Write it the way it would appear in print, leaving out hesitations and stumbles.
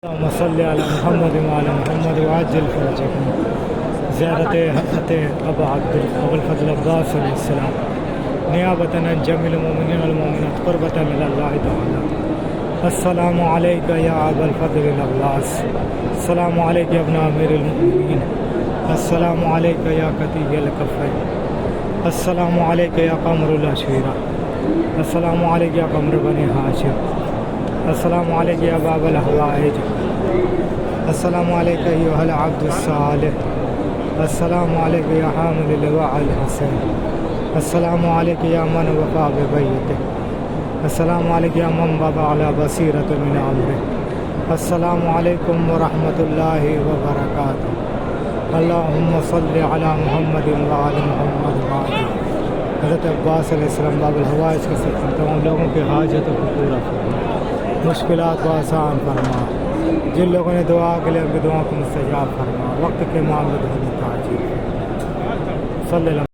मसल्ले अला मुहम्मद वाला मुहम्मद वाजिल फरजकुम ज़ियारत हज़रत अबू अबुल फ़ज़ल अब्बास अलैहिस्सलाम नियाबतन अन जमील मोमिनीन वल मोमिनात क़ुरबतन इलल्लाह तआला। अस्सलामु अलैका या अबुल फ़ज़ल अब्बास, अस्सलामु अलैका या इब्न अमीरुल मोमिनीन, अस्सलामु अलैका या कतीयल कफ़ैन, अस्सलामु अलैका या क़मरुल अशीरा, अस्सलामु अलैका या क़मर बनी हाशिम, अस्सलामु अलैका या बाबल हवाइज, अस्सलामु अलैका अय्युहल अब्दुस सालिह, अस्सलामु अलैका या हामिल लिवाअल हुसैन, अस्सलामु अलैका या मन वफ़ा बिबैतिह, अस्सलामु अलैका या मन वक़अ अला बसीरत मिन अम्रिह, अस्सलामु अलैकुम व रहमतुल्लाहि व बरकातुहू। अल्लाहुम्मा सल्लि अला मुहम्मदिन व आलि मुहम्मद व आलि। हज़रत अब्बास अलैहिस्सलाम बाबुल हवाइज के सिलसिले तमाम लोगों की हाजतों को पूरा फरमा, मुश्किलात को आसान फरमा, जिन लोगों ने दुआ के लिए उनकी दुआ को मुस्तजाब फरमा, वक्त के मामले में ताजील।